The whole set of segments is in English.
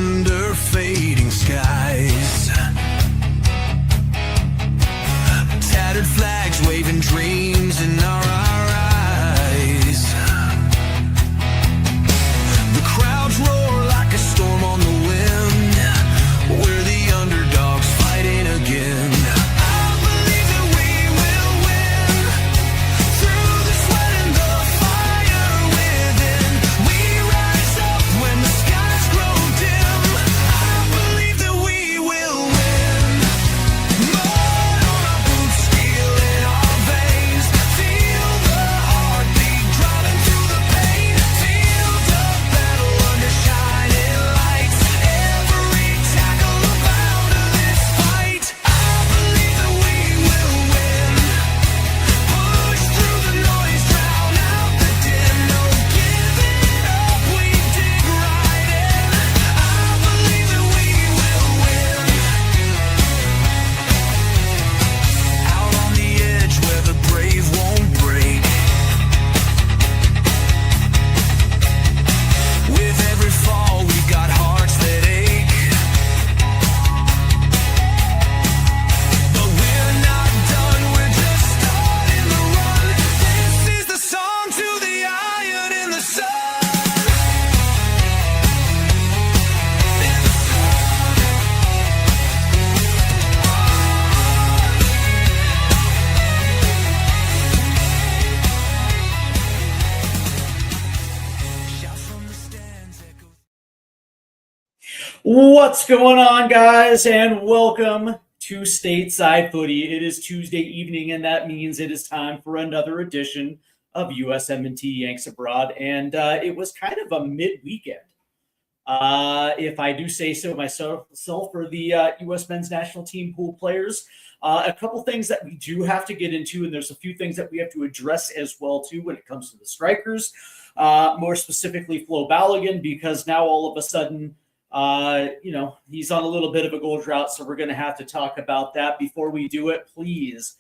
under fading skies. Tattered flags waving dreams in our eyes. The crowds roar like a storm on the wind. We're the underdogs fighting again. I believe that we will win. Through the sweat and the fire within, we rise up when the skies grow dim. I believe that we will win. Mud on our boots, steel in our veins. Feel the heartbeat driving through the pain. Field of battle under shining lights. Every tackle about this fight. I believe that we will win. Push through the noise, drown out the din. No giving up, we dig right in. I believe that we will win. Out on the edge where the brave won't break. With every fall, we've got hearts that ache. But we're not done, we're just starting the run. This is the song to the iron in the sun. Shouts from the stands echo. What's going on, guys, and welcome to Stateside Footy. It is Tuesday evening, and that means it is time for another edition of USMNT Yanks Abroad, and it was kind of a mid-weekend, if I do say so myself, for the U.S. men's national team pool players. A couple things that we do have to get into, and there's a few things that we have to address as well, too, when it comes to the strikers, more specifically Flo Balogun, because now all of a sudden, he's on a little bit of a goal drought, so we're going to have to talk about that. Before we do it, please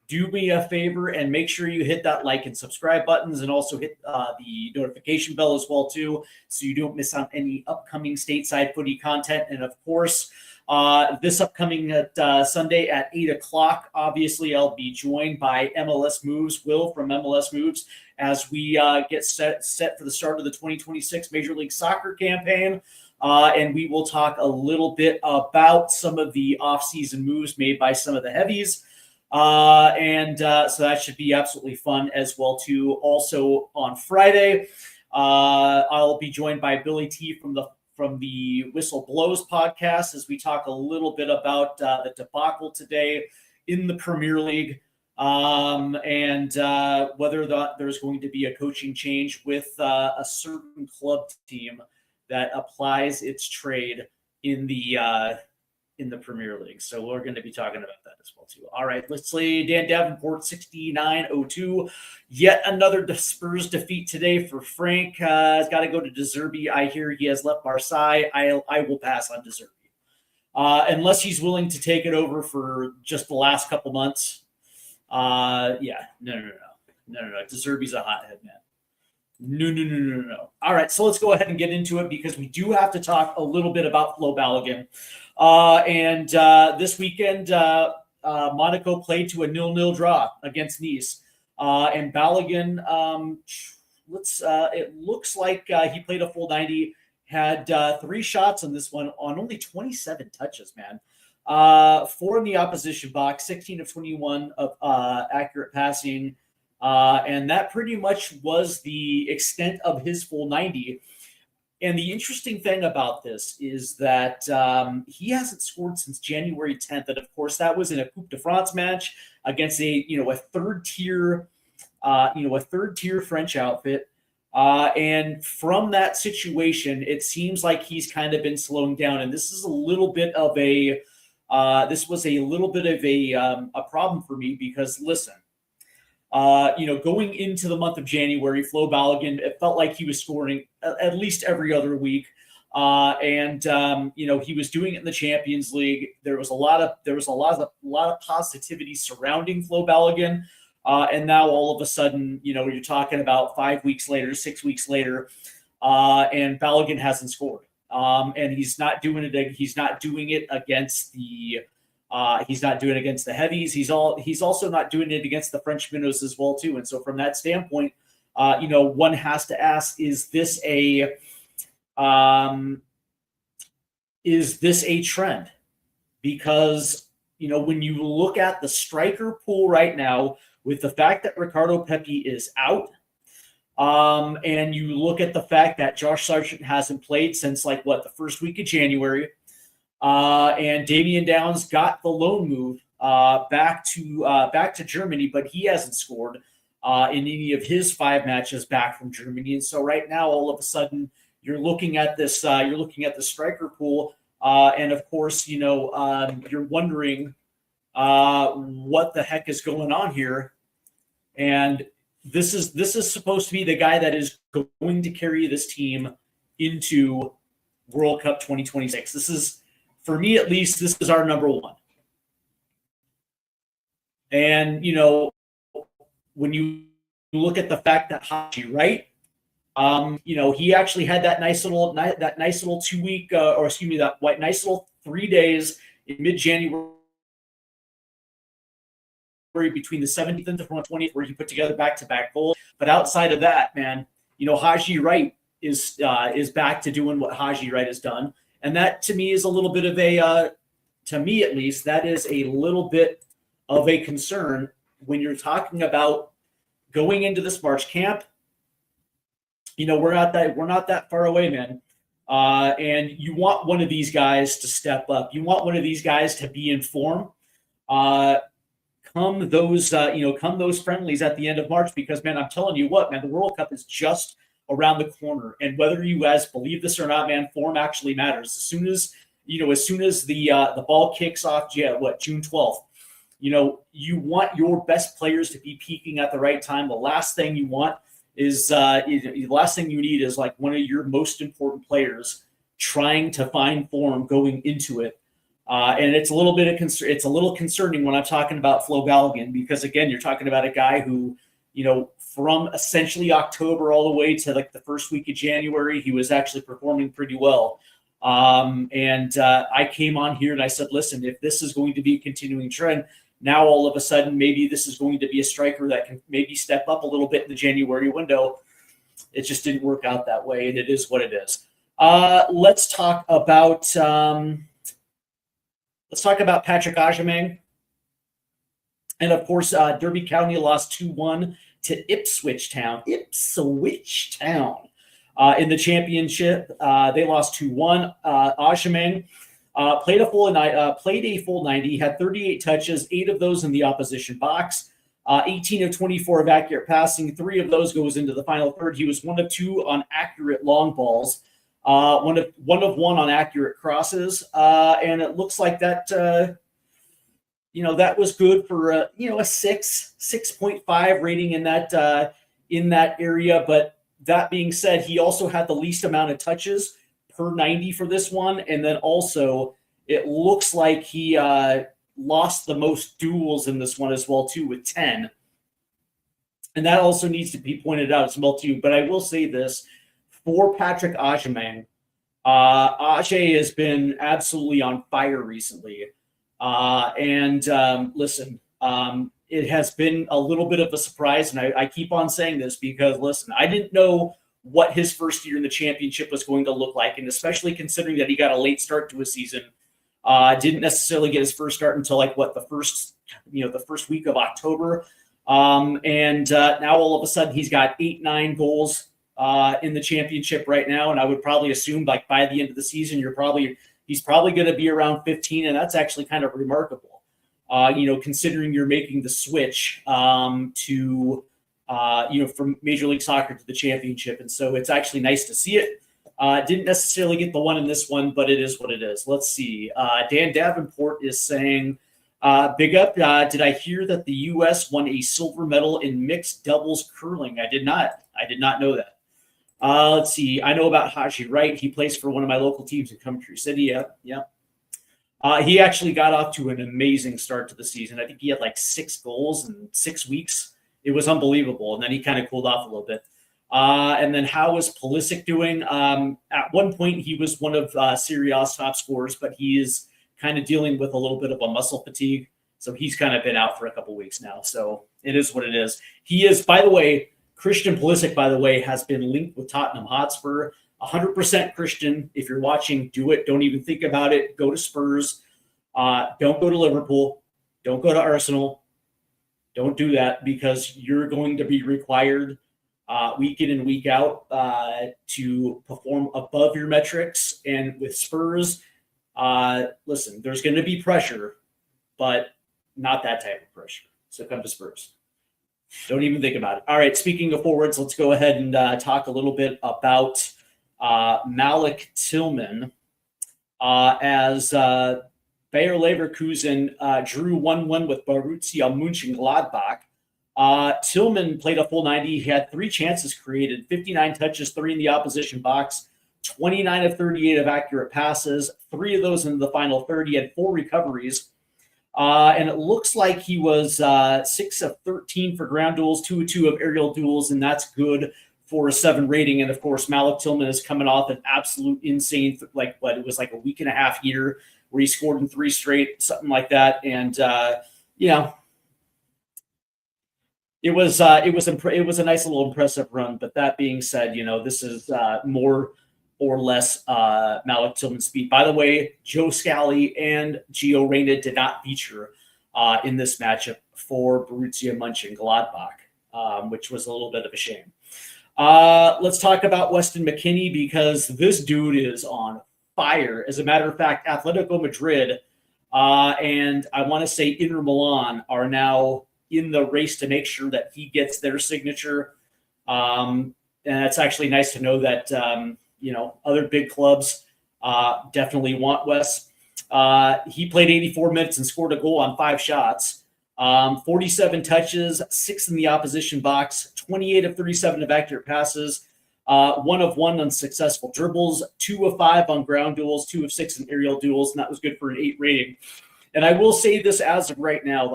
do me a favor and make sure you hit that like and subscribe buttons, and also hit the notification bell as well, too, so you don't miss on any upcoming Stateside Footy content. And, of course, this upcoming Sunday at 8 o'clock, obviously I'll be joined by MLS Moves, Will from MLS Moves, as we get set for the start of the 2026 Major League Soccer campaign. And we will talk a little bit about some of the offseason moves made by some of the heavies. So that should be absolutely fun as well, too. Also on Friday, I'll be joined by Billy T from the Whistle Blows podcast as we talk a little bit about the debacle today in the Premier League, and whether or not there's going to be a coaching change with a certain club team that applies its trade in the Premier League. So we're going to be talking about that as well, too. All right, let's say Dan Davenport, 6902. Yet another Spurs defeat today for Frank. Has got to go to De Zerbi. I hear he has left Marseille. I will pass on De Zerbi. Unless he's willing to take it over for just the last couple months. No. De Zerbi's a hothead, man. No. All right, so let's go ahead and get into it, because we do have to talk a little bit about Flo Balogun. This weekend, Monaco played to a 0-0 draw against Nice. And Balogun, it looks like he played a full 90, had 3 shots on this one on only 27 touches, man. 4 in the opposition box, 16 of 21 of accurate passing. And that pretty much was the extent of his full 90. And the interesting thing about this is that he hasn't scored since January 10th. And of course, that was in a Coupe de France match against a third tier French outfit. And from that situation, it seems like he's kind of been slowing down. And this is a little bit of a problem for me, because listen, going into the month of January, Flo Balogun, it felt like he was scoring at least every other week. He was doing it in the Champions League. There was a lot of positivity surrounding Flo Balogun. And now all of a sudden, you're talking about 5 weeks later, 6 weeks later, and Balogun hasn't scored. and he's not doing it. He's not doing it against the. He's not doing it against the heavies. He's also not doing it against the French minnows as well too. And so from that standpoint, one has to ask: is this a trend? Because when you look at the striker pool right now, with the fact that Ricardo Pepi is out, and you look at the fact that Josh Sargent hasn't played since the first week of January, and Damian Downs got the loan move back to Germany, but he hasn't scored in any of his 5 matches back from Germany. And so right now, all of a sudden, you're looking at this. You're looking at the striker pool, and of course, you're wondering what the heck is going on here. And this is supposed to be the guy that is going to carry this team into World Cup 2026. This is, for me at least, this is our number one. And when you look at the fact that Haji Wright, he actually had that nice little 2 week, nice little 3 days in mid-January between the 17th and the 20th, where he put together back-to-back goals. But outside of that, man, Haji Wright is back to doing what Haji Wright has done, and that to me is a little bit of to me at least, that is a little bit of a concern when you're talking about going into this March camp. We're not that far away, man. And you want one of these guys to step up. You want one of these guys to be in form. Come those friendlies at the end of March, because, man, I'm telling you what, man, the World Cup is just around the corner. And whether you guys believe this or not, man, form actually matters. As soon as the ball kicks off, June 12th, you want your best players to be peaking at the right time. The last thing you want is the last thing you need is one of your most important players trying to find form going into it. And it's a little concerning when I'm talking about Flo Balogun, because again, you're talking about a guy who, from essentially October all the way to the first week of January, he was actually performing pretty well. And I came on here and I said, listen, if this is going to be a continuing trend, now all of a sudden, maybe this is going to be a striker that can maybe step up a little bit in the January window. It just didn't work out that way, and it is what it is. Let's talk about Patrick Agyemang. And of course, Derby County lost 2-1 to Ipswich Town. In the championship, they lost 2-1. Agyemang played a full 90, had 38 touches, 8 of those in the opposition box, 18 of 24 of accurate passing. 3 of those goes into the final third. He was 1 of 2 on accurate long balls, 1 of 1 on accurate crosses, and it looks like that that was good for a 6.5 rating in that area. But that being said, he also had the least amount of touches per 90 for this one, and then also it looks like he lost the most duels in this one as well too, with 10, and that also needs to be pointed out as well too. But I will say this for Patrick Agyemang, Ajay has been absolutely on fire recently, listen, it has been a little bit of a surprise, and I keep on saying this because, listen, I didn't know what his first year in the championship was going to look like, and especially considering that he got a late start to a season, didn't necessarily get his first start until the first week of October, now all of a sudden he's got 8-9 goals in the championship right now, and I would probably assume by the end of the season he's probably going to be around 15, and that's actually kind of remarkable. Considering you're making the switch from Major League Soccer to the championship. And so it's actually nice to see it. Didn't necessarily get the one in this one, but it is what it is. Let's see. Dan Davenport is saying, big up. Did I hear that the U.S. won a silver medal in mixed doubles curling? I did not know that. Let's see. I know about Haji Wright. He plays for one of my local teams in Coventry City. Yeah. He actually got off to an amazing start to the season. I think he had 6 goals in 6 weeks. It was unbelievable. And then he kind of cooled off a little bit. And then how is Pulisic doing? At one point, he was one of Serie A's top scorers, but he is kind of dealing with a little bit of a muscle fatigue. So he's kind of been out for a couple weeks now. So it is what it is. He is, by the way, Christian Pulisic, by the way, has been linked with Tottenham Hotspur. 100% Christian. If you're watching, do it. Don't even think about it. Go to Spurs. Don't go to Liverpool. Don't go to Arsenal. Don't do that because you're going to be required week in and week out to perform above your metrics. And with Spurs, listen, there's going to be pressure, but not that type of pressure. So come to Spurs. Don't even think about it. All right, speaking of forwards, let's go ahead and talk a little bit about Malik Tillman as Bayer Leverkusen drew 1-1 with Borussia Mönchengladbach. Tillman played a full 90. He had 3 chances created, 59 touches, 3 in the opposition box, 29 of 38 of accurate passes, 3 of those in the final third. He had 4 recoveries. And it looks like he was 6 of 13 for ground duels, 2 of 2 of aerial duels, and that's good for a 7 rating. And of course, Malik Tillman is coming off an absolute insane, it was like a week and a half here where he scored in 3 straight, something like that. And it was a nice little impressive run. But that being said, this is more or less Malik Tillman's speed. By the way, Joe Scally and Gio Reyna did not feature in this matchup for Borussia Mönchengladbach, which was a little bit of a shame. Let's talk about Weston McKennie because this dude is on fire. As a matter of fact, Atletico Madrid and I want to say Inter Milan are now in the race to make sure that he gets their signature. And it's actually nice to know that other big clubs definitely want Wes. He played 84 minutes and scored a goal on 5 shots, 47 touches, 6 in the opposition box, 28 of 37 of accurate passes, 1 of 1 on successful dribbles, 2 of 5 on ground duels, 2 of 6 in aerial duels, and that was good for an 8 rating. And I will say this as of right now,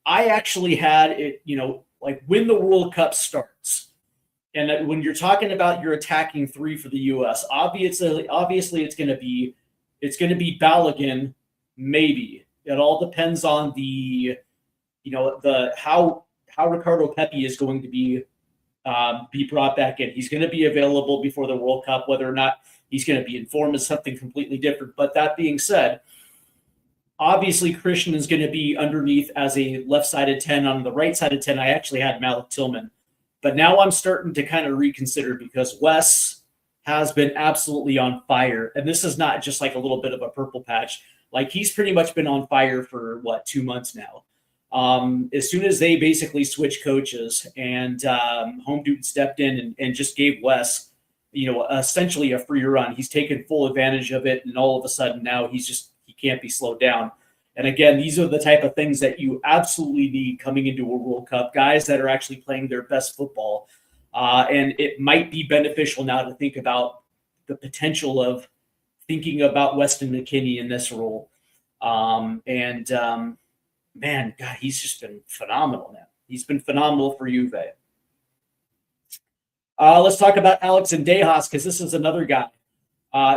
I actually had it, when the World Cup starts, and when you're talking about your attacking 3 for the U.S., obviously it's going to be Balogun, maybe. It all depends on the how Ricardo Pepi is going to be brought back in. He's going to be available before the World Cup. Whether or not he's going to be in form is something completely different. But that being said, obviously Christian is going to be underneath as a left-sided 10. On the right-sided 10, I actually had Malik Tillman. But now I'm starting to kind of reconsider because Wes has been absolutely on fire. And this is not just like a little bit of a purple patch. He's pretty much been on fire for, 2 months now. As soon as they basically switched coaches and Home Dude stepped in and just gave Wes, essentially a free run, he's taken full advantage of it. And all of a sudden now he can't be slowed down. And again, these are the type of things that you absolutely need coming into a World Cup, guys that are actually playing their best football. And it might be beneficial now to think about the potential of thinking about Weston McKennie in this role. Man, God, he's just been phenomenal now. He's been phenomenal for Juve. Let's talk about Alex Zendejas because this is another guy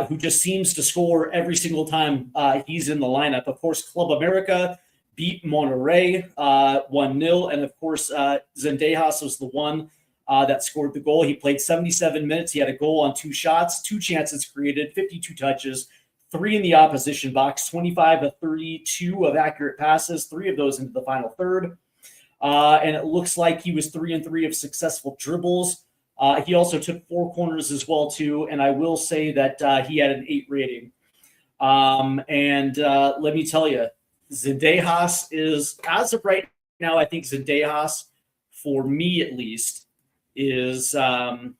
who just seems to score every single time he's in the lineup. Of course, Club America beat Monterrey 1-0. And, of course, Zendejas was the one that scored the goal. He played 77 minutes. He had a goal on 2 shots, 2 chances created, 52 touches, 3 in the opposition box, 25 of 32 of accurate passes, 3 of those into the final third. And it looks like he was 3 and 3 of successful dribbles. He also took 4 corners as well, too. And I will say that he had an 8 rating. Let me tell you, Zendejas is, as of right now, I think Zendejas, for me at least, is on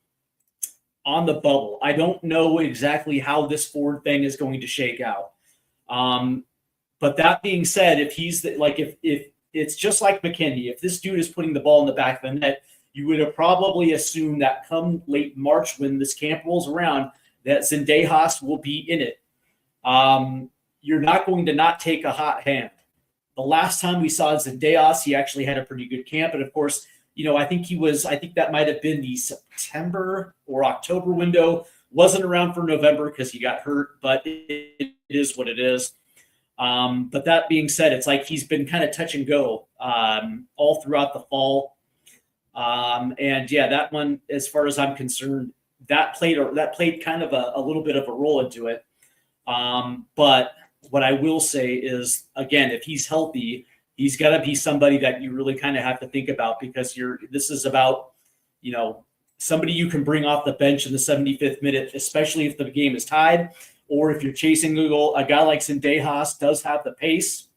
the bubble. I don't know exactly how this forward thing is going to shake out. But that being said, if he's if it's just like McKennie, if this dude is putting the ball in the back of the net, you would have probably assumed that come late March when this camp rolls around, that Zendejas will be in it. You're not going to not take a hot hand. The last time we saw Zendejas, he actually had a pretty good camp. And of course, I think that might have been the September or October window. Wasn't around for November because he got hurt, but it is what it is. But that being said, it's like he's been kind of touch and go all throughout the fall. And yeah, that one, as far as I'm concerned, that played kind of a little bit of a role into it. But what I will say is, again, if he's healthy, he's got to be somebody that you really kind of have to think about, because this is about, somebody you can bring off the bench in the 75th minute, especially if the game is tied, or if you're chasing a goal. A guy like Zendejas does have the pace,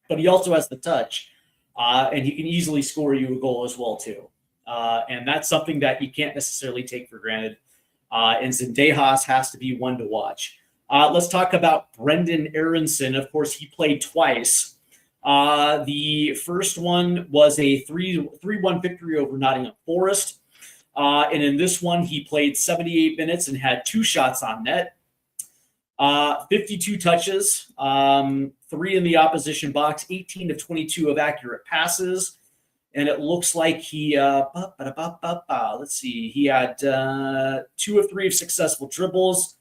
but he also has the touch, and he can easily score you a goal as well too. And that's something that you can't necessarily take for granted. And Zendejas has to be one to watch. Let's talk about Brendan Aronson. Of course, he played twice. The first one was a 3-1 victory over Nottingham Forest. And in this one, he played 78 minutes and had 2 shots on net, 52 touches, 3 in the opposition box, 18 of 22 of accurate passes. And it looks like he, let's see, he had 2 of 3 of successful dribbles.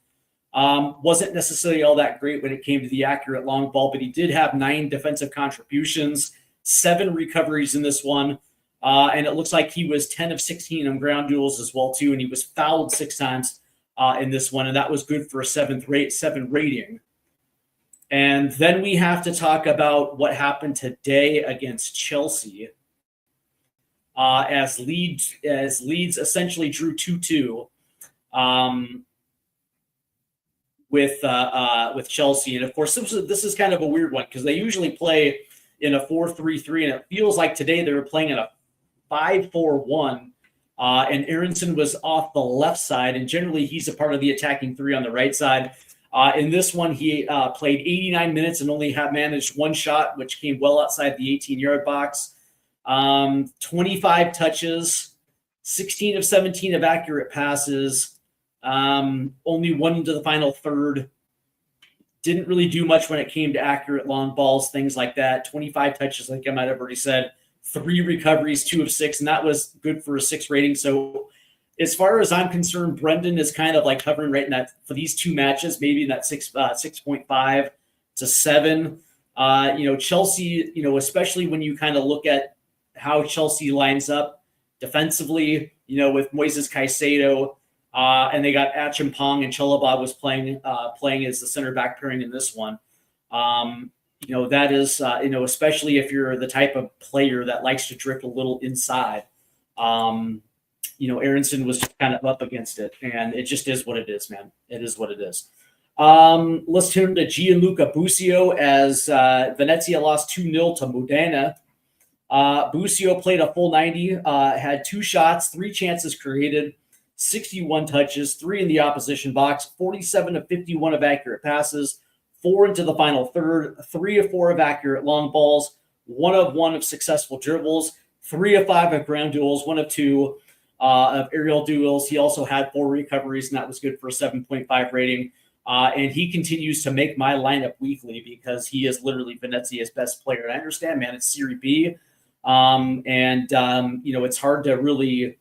Wasn't necessarily all that great when it came to the accurate long ball, but he did have 9 defensive contributions, 7 recoveries in this one. And it looks like he was 10 of 16 on ground duels as well too, and he was fouled 6 times in this one, and that was good for a 7 rating. And then we have to talk about what happened today against Chelsea, as Leeds essentially drew 2-2 with Chelsea. And of course, this is kind of a weird one because they usually play in a 4-3-3, and it feels like today they were playing in a 5-4-1. And Aronson was off the left side, and generally he's a part of the attacking 3 on the right side. In this one, he played 89 minutes and only managed 1 shot, which came well outside the 18-yard box. 25 touches, 16 of 17 of accurate passes, only 1 into the final third. Didn't really do much when it came to accurate long balls, things like that. 25 touches, like I might have already said. 3 recoveries, 2 of 6, and that was good for a 6 rating. So as far as I'm concerned, Brendan is kind of like hovering right in that, for these 2 matches, maybe in that 6.5 to 7. Chelsea, especially when you kind of look at how Chelsea lines up defensively, with Moises Caicedo, and they got Achimpong, and Chalobah was playing as the center back pairing in this one. That is, especially if you're the type of player that likes to drift a little inside. Aronson was just kind of up against it, and it just is what it is, man. It is what it is. Let's turn to Gianluca Busio as Venezia lost 2-0 to Modena. Busio played a full 90, had 2 shots, 3 chances created, 61 touches, 3 in the opposition box, 47 of 51 of accurate passes, 4 into the final third, 3 of 4 of accurate long balls, 1 of 1 of successful dribbles, 3 of 5 of ground duels, 1 of 2 of aerial duels. He also had 4 recoveries, and that was good for a 7.5 rating. And he continues to make my lineup weekly because he is literally Venezia's best player. And I understand, man, it's Serie B. It's hard to really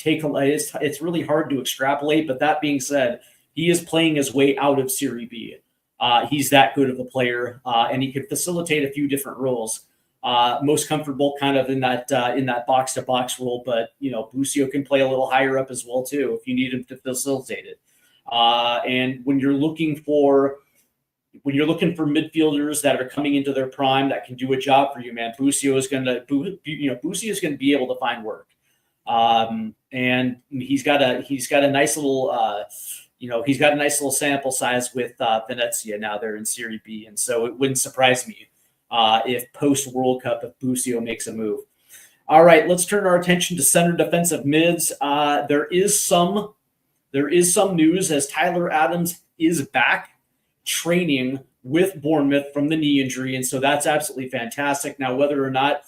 it's really hard to extrapolate. But that being said, he is playing his way out of Serie B. He's that good of a player, and he could facilitate a few different roles. Most comfortable kind of in that box-to-box role, but Busio can play a little higher up as well too if you need him to facilitate it. And when you're looking for midfielders that are coming into their prime that can do a job for you, man, Busio is going to be able to find work. And he's got a nice little he's got a nice little sample size with Venezia now. They're in Serie B, and so it wouldn't surprise me if post World Cup, if Busio makes a move. All right, let's turn our attention to center defensive mids. There is some news as Tyler Adams is back training with Bournemouth from the knee injury, and so that's absolutely fantastic. Now, whether or not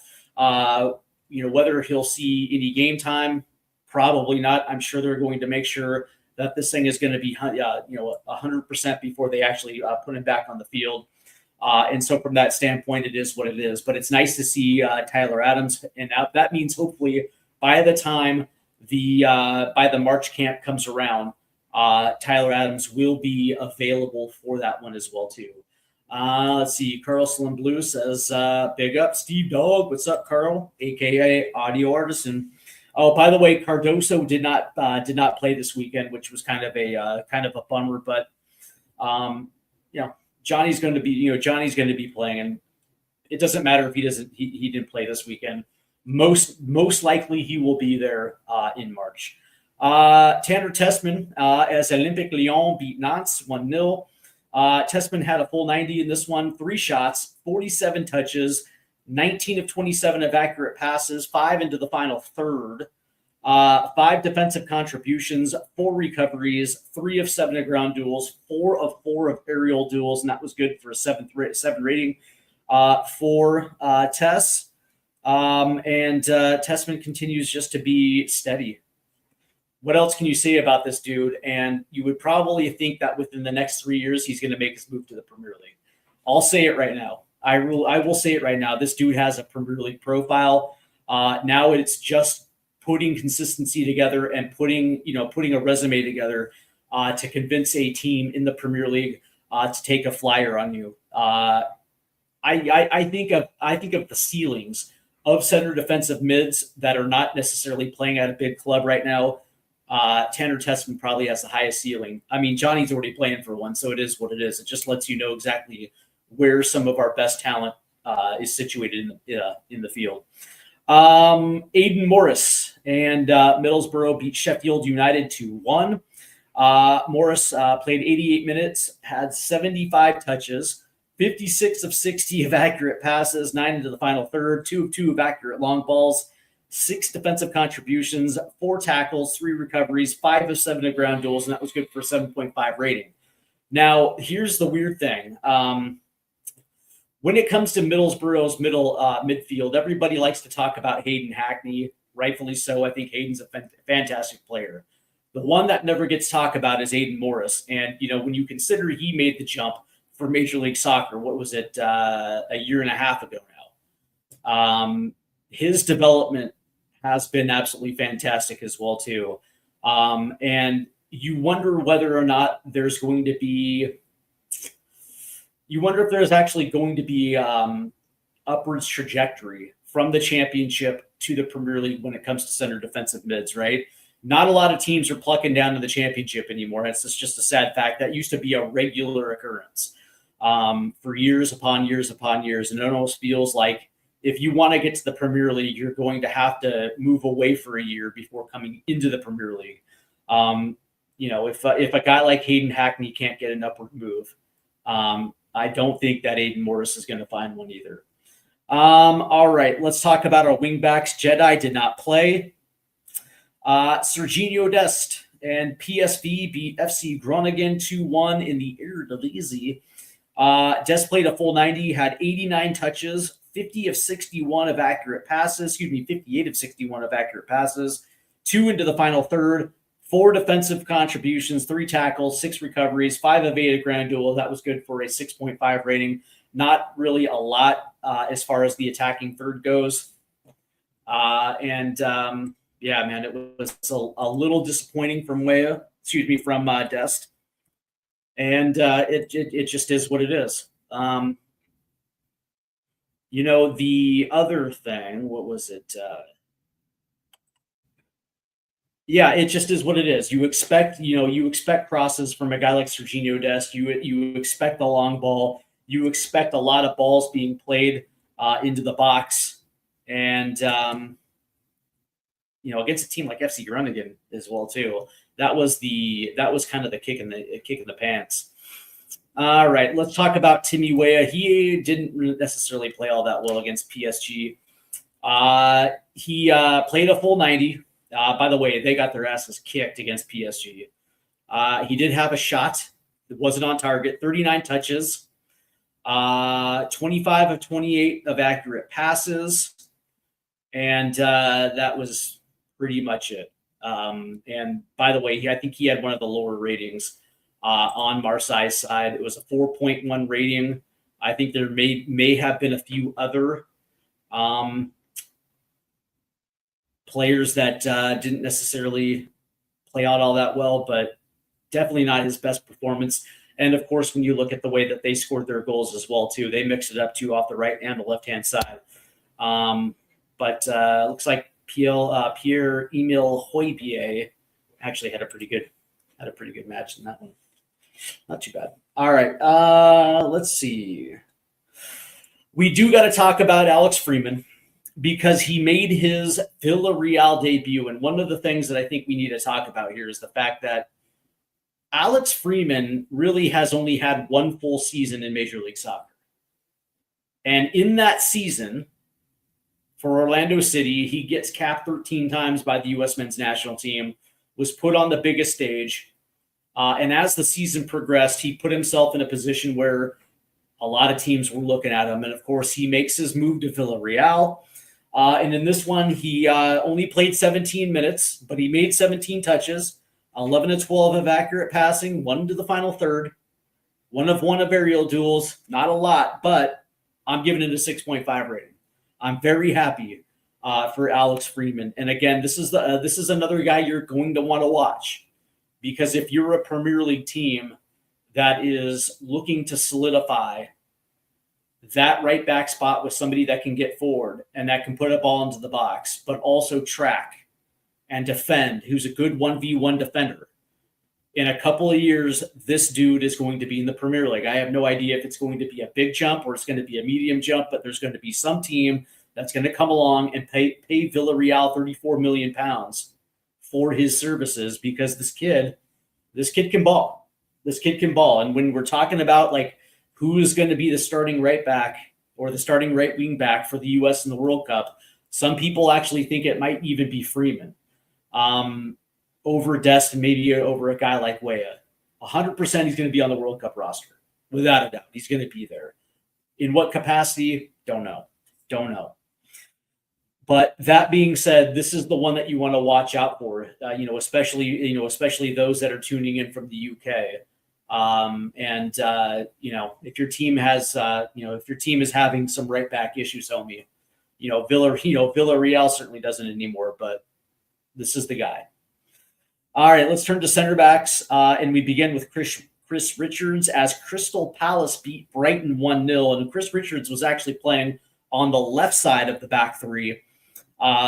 whether he'll see any game time, probably not. I'm sure they're going to make sure that this thing is going to be 100% before they actually put him back on the field. And so from that standpoint, it is what it is. But it's nice to see Tyler Adams. And that means hopefully by the time by the March camp comes around, Tyler Adams will be available for that one as well, too. Let's see. Carl Slim Blue says, big up, Steve Dog. What's up, Carl? AKA Audio Artisan. Oh, by the way, Cardoso did not play this weekend, which was kind of a bummer. But Johnny's going to be playing, and it doesn't matter if he didn't play this weekend. Most likely he will be there in March. Tanner Tessman as Olympique Lyon beat Nantes 1-0. Tessman had a full 90 in this one, 3 shots, 47 touches, 19 of 27 of accurate passes, 5 into the final third, 5 defensive contributions, 4 recoveries, 3 of 7 of ground duels, 4 of 4 of aerial duels, and that was good for a 7 rating for Tess. And Tessman continues just to be steady. What else can you say about this dude? And you would probably think that within the next 3 years, he's going to make his move to the Premier League. I'll say it right now. I will say it right now. This dude has a Premier League profile. Now it's just putting consistency together and putting a resume together to convince a team in the Premier League to take a flyer on you. I think of the ceilings of center defensive mids that are not necessarily playing at a big club right now. Tanner Tessman probably has the highest ceiling. I mean, Johnny's already playing for one, so it is what it is. It just lets you know exactly where some of our best talent is situated in the field. Aidan Morris and Middlesbrough beat Sheffield United 2-1. Morris played 88 minutes, had 75 touches, 56 of 60 of accurate passes, 9 into the final third, 2 of 2 of accurate long balls, 6 defensive contributions, 4 tackles, 3 recoveries, 5 of 7 of ground duels, and that was good for a 7.5 rating. Now, here's the weird thing. When it comes to Middlesbrough's midfield, everybody likes to talk about Hayden Hackney, rightfully so. I think Hayden's a fantastic player. The one that never gets talked about is Aidan Morris. And, when you consider he made the jump for Major League Soccer, what was it, a year and a half ago now? His development has been absolutely fantastic as well, too. And you wonder whether or not there's going to be – you wonder if there's actually going to be upwards trajectory from the championship to the Premier League when it comes to center defensive mids, right? Not a lot of teams are plucking down to the championship anymore. It's just a sad fact. That used to be a regular occurrence for years upon years upon years. And it almost feels like if you want to get to the Premier League, you're going to have to move away for a year before coming into the Premier League. If a guy like Hayden Hackney can't get an upward move, I don't think that Aidan Morris is going to find one either. All right, let's talk about our wingbacks. Jedi did not play. Serginho Dest and PSV beat FC Groningen 2-1 in the Eredivisie. Dest played a full 90, had 89 touches, 58 of 61 of accurate passes, 2 into the final third, 4 defensive contributions, 3 tackles, 6 recoveries, 5 evaded ground duel. That was good for a 6.5 rating. Not really a lot as far as the attacking third goes. Yeah, man, it was a little disappointing from Dest. And it just is what it is. The other thing, what was it? Yeah, it just is what it is. You expect crosses from a guy like Serginho Dest. You expect the long ball. You expect a lot of balls being played into the box, and against a team like FC Groningen as well too. That was kind of the kick in the pants. All right, let's talk about Timmy Weah. He didn't necessarily play all that well against PSG. He played a full 90. By the way, they got their asses kicked against PSG. He did have a shot. It wasn't on target. 39 touches. 25 of 28 of accurate passes. And that was pretty much it. And by the way, I think he had one of the lower ratings on Marseille's side. It was a 4.1 rating. I think there may have been a few other players that didn't necessarily play out all that well, but definitely not his best performance. And of course, when you look at the way that they scored their goals as well, too, they mixed it up too off the right and the left-hand side. But looks like Pierre-Emile Højbjerg actually had a pretty good match in that one. Not too bad. All right, let's see. We do got to talk about Alex Freeman because he made his Villareal debut. And one of the things that I think we need to talk about here is the fact that Alex Freeman really has only had one full season in Major League Soccer. And in that season, for Orlando City, he gets capped 13 times by the U.S. men's national team, was put on the biggest stage. And as the season progressed, he put himself in a position where a lot of teams were looking at him. And, of course, he makes his move to Villareal. And in this one, he only played 17 minutes, but he made 17 touches, 11 of 12 of accurate passing, 1 to the final third, 1 of aerial duels. Not a lot, but I'm giving it a 6.5 rating. I'm very happy for Alex Freeman. And again, this is another guy you're going to want to watch, because if you're a Premier League team that is looking to solidify that right back spot with somebody that can get forward and that can put a ball into the box, but also track and defend, who's a good 1v1 defender, in a couple of years, this dude is going to be in the Premier League. I have no idea if it's going to be a big jump or it's going to be a medium jump, but there's going to be some team that's going to come along and pay Villareal £34 million for his services, because this kid can ball. This kid can ball. And when we're talking about like who is going to be the starting right back or the starting right wing back for the U.S. in the World Cup, some people actually think it might even be Freeman. Over Dest and maybe over a guy like Weah. 100% he's going to be on the World Cup roster. Without a doubt. He's going to be there. In what capacity? Don't know. But that being said, this is the one that you want to watch out for, especially those that are tuning in from the UK. If your team has, if your team is having some right back issues, homie, Villareal certainly doesn't anymore, but this is the guy. All right, let's turn to center backs, and we begin with Chris Richards as Crystal Palace beat Brighton 1-0, and Chris Richards was actually playing on the left side of the back three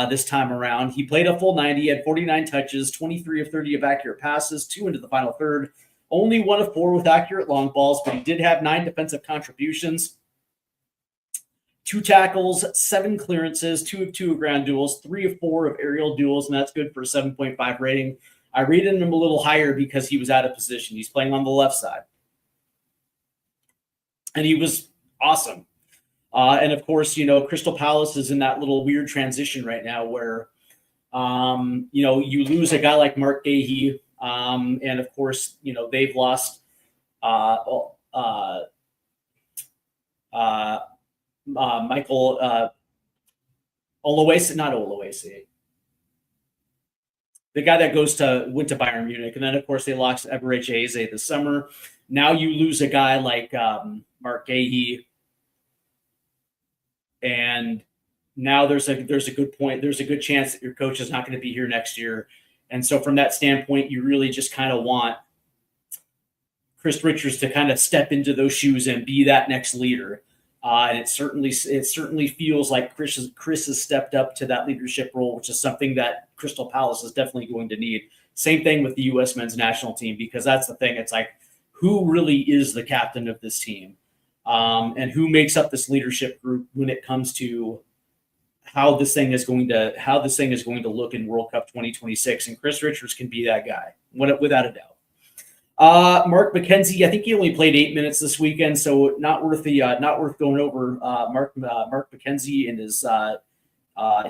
this time around. He played a full 90, had 49 touches, 23 of 30 of accurate passes, 2 into the final third, only 1 of 4 with accurate long balls, but he did have 9 defensive contributions, 2 tackles, 7 clearances, 2 of 2 of ground duels, 3 of 4 of aerial duels, and that's good for a 7.5 rating. I rated him a little higher because he was out of position. He's playing on the left side. And he was awesome. And of course, Crystal Palace is in that little weird transition right now where, you lose a guy like Mark Gahey. And of course, they've lost Michael Oluwase, not Oluwase. The guy that went to Bayern Munich. And then, of course, they lost Eberechi Eze this summer. Now you lose a guy like Mark Gahey. And now there's a good point. There's a good chance that your coach is not going to be here next year. And so from that standpoint, you really just kind of want Chris Richards to kind of step into those shoes and be that next leader. And it certainly feels like Chris has stepped up to that leadership role, which is something that Crystal Palace is definitely going to need. Same thing with the U.S. men's national team, because that's the thing. It's like, who really is the captain of this team? And who makes up this leadership group when it comes to how this thing is going to look in World Cup 2026? And Chris Richards can be that guy, without a doubt. Mark McKenzie, I think he only played 8 minutes this weekend, so not worth going over Mark McKenzie and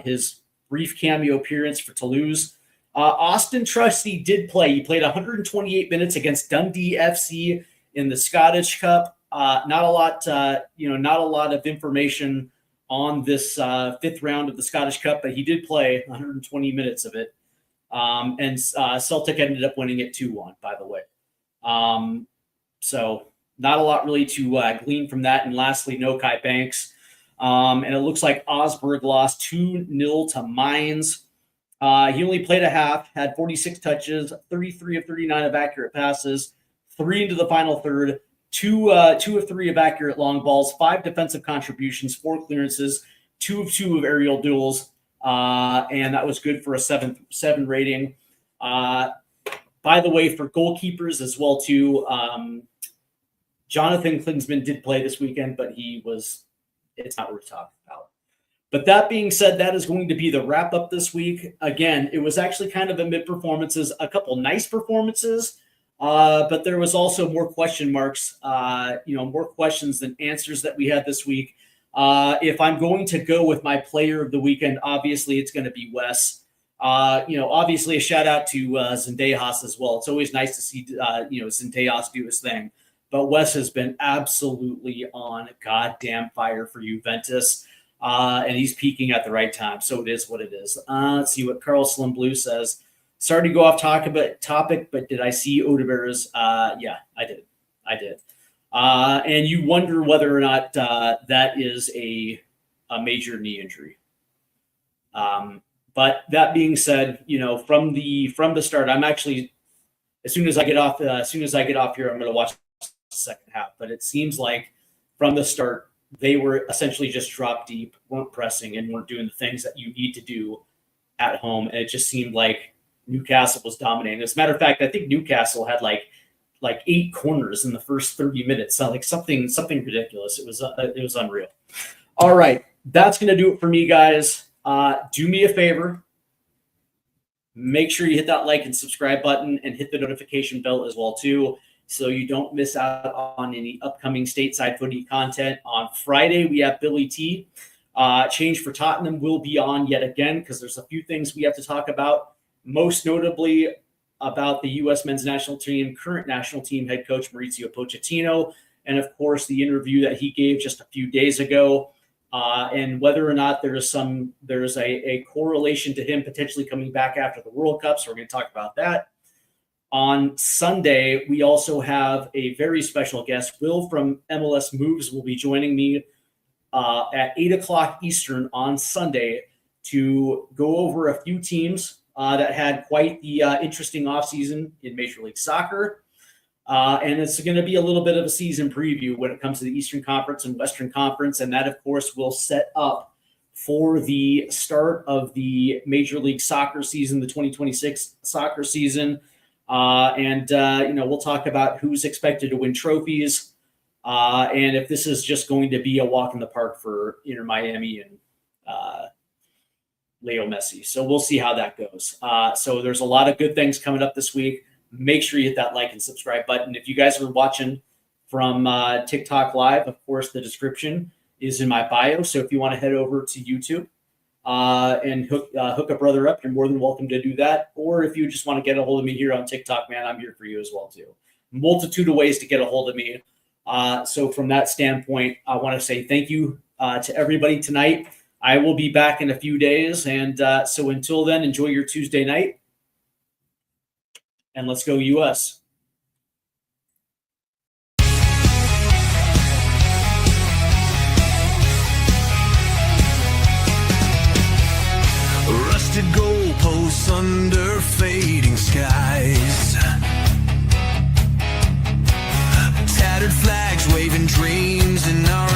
his brief cameo appearance for Toulouse. Austin Trusty did play. He played 128 minutes against Dundee FC in the Scottish Cup. Not a lot of information on this 5th round of the Scottish Cup, but he did play 120 minutes of it. And Celtic ended up winning it 2-1, by the way. So not a lot really to glean from that. And lastly, no Kai Banks. And it looks like Osberg lost 2-0 to Mines. He only played a half, had 46 touches, 33 of 39 of accurate passes, 3 into the final third, 2 of 3 of accurate long balls, 5 defensive contributions, 4 clearances, 2 of 2 of aerial duels, and that was good for a 7 rating. By the way, for goalkeepers as well too, Jonathan Klinsmann did play this weekend, but it's not worth talking about. But that being said, that is going to be the wrap up this week. Again, it was actually kind of a mid performances, a couple nice performances, but there was also more question marks, more questions than answers that we had this week. If I'm going to go with my player of the weekend, obviously it's going to be Wes. Obviously a shout out to Zendejas as well. It's always nice to see, Zendejas do his thing. But Wes has been absolutely on goddamn fire for Juventus. And he's peaking at the right time. So it is what it is. Let's see what Carl Slim Blue says. Sorry to go off topic, but did I see Odegaard's? Yeah, I did. And you wonder whether or not that is a major knee injury. But that being said, from the start, I'm actually, as soon as I get off here, I'm going to watch the second half. But it seems like from the start, they were essentially just drop deep, weren't pressing, and weren't doing the things that you need to do at home. And it just seemed like Newcastle was dominating. As a matter of fact, I think Newcastle had like 8 corners in the first 30 minutes. So like something ridiculous. It was unreal. All right, that's going to do it for me, guys. Do me a favor. Make sure you hit that like and subscribe button and hit the notification bell as well too, so you don't miss out on any upcoming Stateside Footy content. On Friday, we have Billy T. Change for Tottenham will be on yet again because there's a few things we have to talk about, most notably about the U.S. men's national team, current national team head coach Mauricio Pochettino, and of course the interview that he gave just a few days ago, and whether or not there's a correlation to him potentially coming back after the World Cup. So we're going to talk about that. On Sunday, we also have a very special guest. Will from MLS Moves will be joining me at 8 o'clock Eastern on Sunday to go over a few teams that had quite the interesting offseason in Major League Soccer. And it's going to be a little bit of a season preview when it comes to the Eastern Conference and Western Conference. And that, of course, will set up for the start of the Major League Soccer season, the 2026 soccer season. We'll talk about who's expected to win trophies, and if this is just going to be a walk in the park for Inter Miami and Leo Messi. So we'll see how that goes. So there's a lot of good things coming up this week. Make sure you hit that like and subscribe button. If you guys are watching from TikTok Live, of course, the description is in my bio. So if you want to head over to YouTube and hook a brother up, you're more than welcome to do that. Or if you just want to get a hold of me here on TikTok, man, I'm here for you as well too. Multitude of ways to get a hold of me. So from that standpoint, I want to say thank you to everybody tonight. I will be back in a few days. And so until then, enjoy your Tuesday night. And let's go US. Rusted goalposts under fading skies, tattered flags waving dreams in our